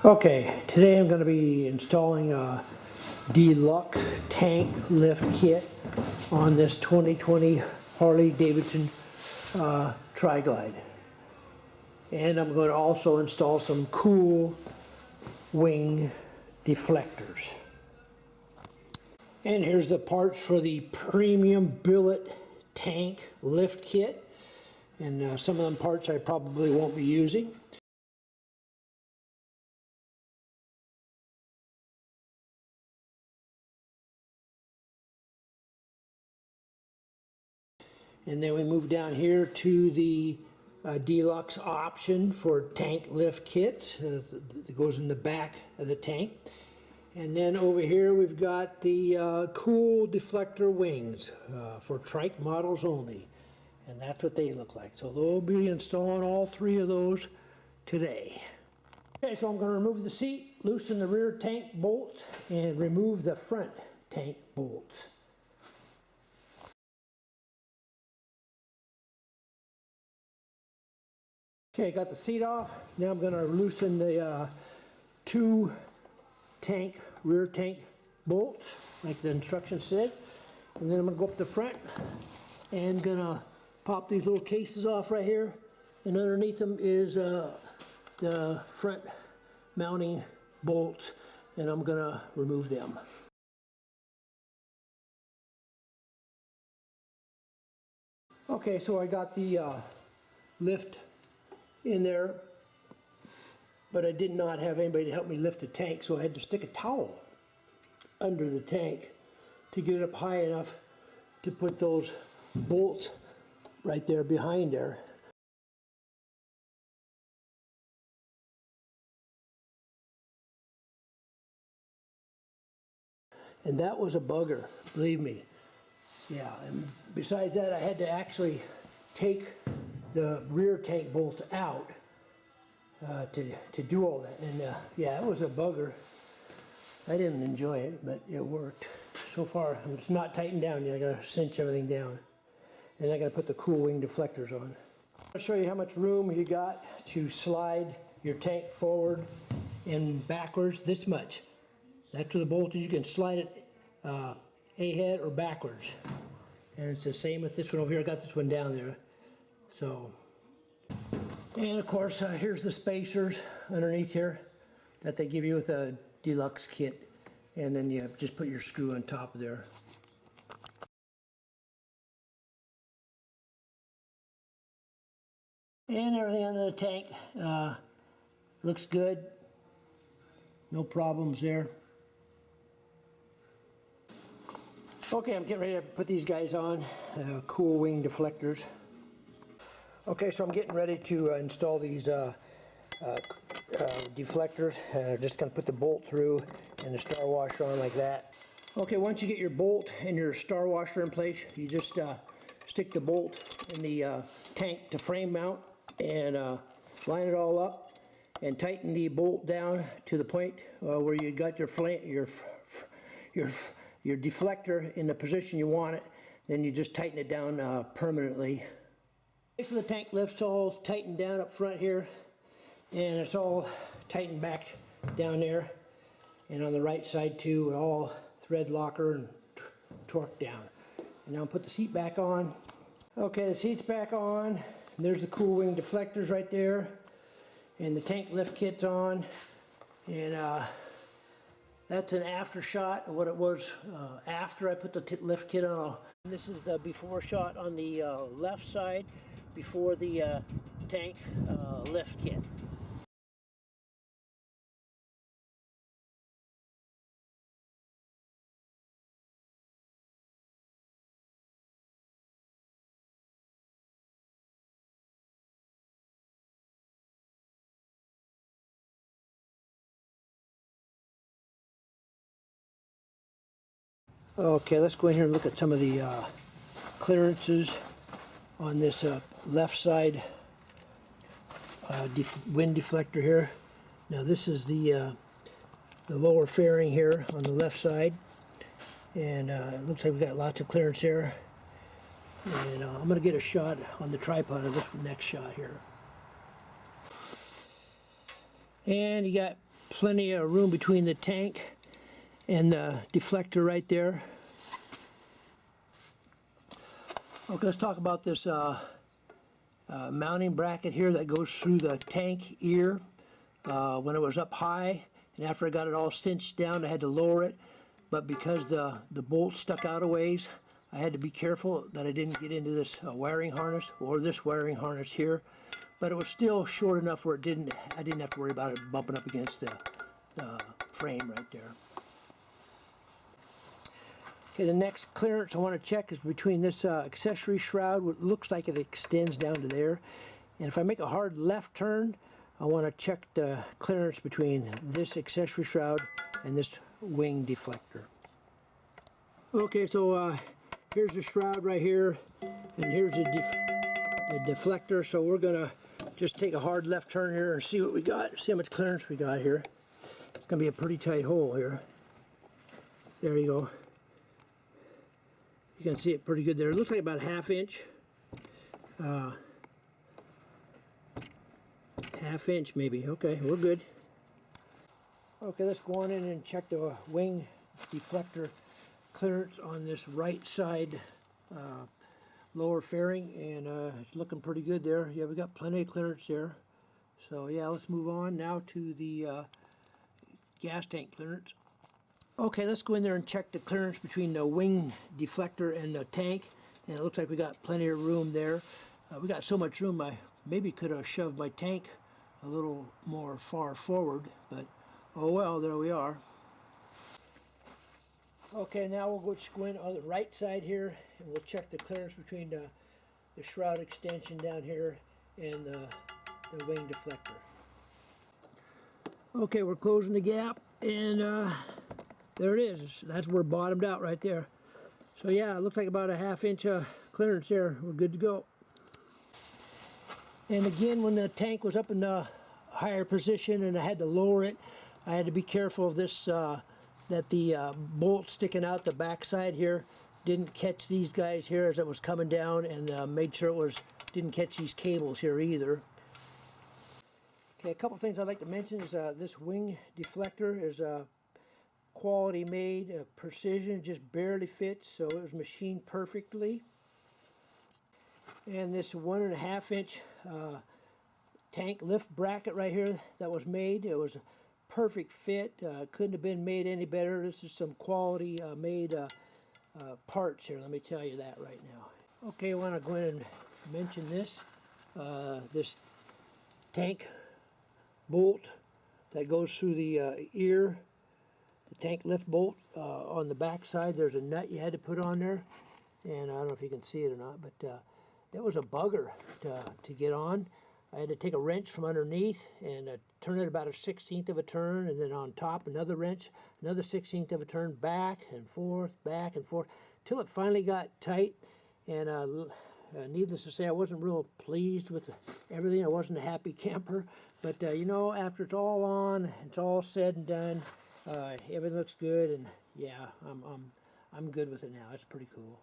Okay, today I'm going to be installing a deluxe tank lift kit on this 2020 Harley Davidson Tri-Glide. And I'm going to also install some cool wing deflectors. And here's the parts for the premium billet tank lift kit. And some of them parts I probably won't be using. And then we move down here to the deluxe option for tank lift kits that goes in the back of the tank. And then over here we've got the cool deflector wings for trike models only. And that's what they look like. So they'll be installing all three of those today. Okay, so I'm going to remove the seat, loosen the rear tank bolts, and remove the front tank bolts. Okay, got the seat off. Now I'm going to loosen the two rear tank bolts, like the instructions said. And then I'm going to go up the front and going to pop these little cases off right here. And underneath them is the front mounting bolts, and I'm going to remove them. Okay, so I got the lift in there, but I did not have anybody to help me lift the tank, so I had to stick a towel under the tank to get it up high enough to put those bolts right there behind there. And that was a bugger, believe me. Yeah, and besides that, I had to actually take the rear tank bolts out to do all that. And yeah, it was a bugger. I didn't enjoy it, but it worked. So far, it's not tightened down yet. I gotta cinch everything down. And I gotta put the cool wing deflectors on. I'll show you how much room you got to slide your tank forward and backwards. This much. That's where the bolt is. You can slide it ahead or backwards. And it's the same with this one over here. I got this one down there. So, and of course, here's the spacers underneath here that they give you with a deluxe kit. And then you just put your screw on top of there. And everything under the tank looks good. No problems there. Okay, I'm getting ready to put these guys on, cool wing deflectors. Okay, so I'm getting ready to install these deflectors. Just gonna put the bolt through and the star washer on like that. Okay, once you get your bolt and your star washer in place, you just stick the bolt in the tank to frame mount and line it all up and tighten the bolt down to the point where you got your deflector in the position you want it. Then you just tighten it down permanently. So the tank lift's all tightened down up front here, and it's all tightened back down there, and on the right side too, all thread locker and torque down. And now I'll put the seat back on. Okay, the seat's back on. There's the cool wing deflectors right there, and the tank lift kit's on, and that's an after shot of what it was after I put the lift kit on. This is the before shot on the left side before the tank lift kit. Okay, let's go in here and look at some of the clearances on this left side wind deflector here. Now this is the lower fairing here on the left side, and it looks like we got lots of clearance there. And I'm going to get a shot on the tripod of this next shot here. And you got plenty of room between the tank and the deflector right there. Okay, let's talk about this mounting bracket here that goes through the tank ear. When it was up high, and after I got it all cinched down, I had to lower it. But because the bolt stuck out a ways, I had to be careful that I didn't get into this wiring harness or this wiring harness here. But it was still short enough where I didn't have to worry about it bumping up against the frame right there. Okay, the next clearance I want to check is between this accessory shroud, which looks like it extends down to there. And if I make a hard left turn, I want to check the clearance between this accessory shroud and this wing deflector. Okay, so here's the shroud right here, and here's the deflector. So we're gonna just take a hard left turn here and see what we got, see how much clearance we got here. It's gonna be a pretty tight hole here. There you go. You can see it pretty good there. It looks like about a ½ inch. ½ inch maybe. Okay, we're good. Okay, let's go on in and check the wing deflector clearance on this right side lower fairing, and it's looking pretty good there. Yeah, we got plenty of clearance there. So yeah, let's move on now to the gas tank clearance. Okay, let's go in there and check the clearance between the wing deflector and the tank, and it looks like we got plenty of room there. We got so much room I maybe could have shoved my tank a little more far forward, but oh well, there we are. Okay, now we'll just go in on the right side here, and we'll check the clearance between the shroud extension down here and the wing deflector. Okay, we're closing the gap, and there it is. That's where it bottomed out right there. So yeah, it looks like about a ½ inch clearance there. We're good to go. And again, when the tank was up in the higher position and I had to lower it, I had to be careful of this, that the bolt sticking out the backside here didn't catch these guys here as it was coming down, and made sure it didn't catch these cables here either. Okay, a couple things I'd like to mention is this wing deflector is quality made, precision, just barely fits, so it was machined perfectly. And this 1½ inch tank lift bracket right here that was made, it was a perfect fit. Couldn't have been made any better. This is some quality made parts here, let me tell you that right now. Okay, I want to go in and mention this. This tank bolt that goes through the ear, the tank lift bolt on the back side, there's a nut you had to put on there, and I don't know if you can see it or not, but it was a bugger to get on. I had to take a wrench from underneath and turn it about a 1/16 of a turn, and then on top another wrench, another 1/16 of a turn, back and forth, till it finally got tight. And needless to say, I wasn't real pleased with everything. I wasn't a happy camper, but you know, after it's all on, it's all said and done, everything looks good, and yeah, I'm good with it now. It's pretty cool.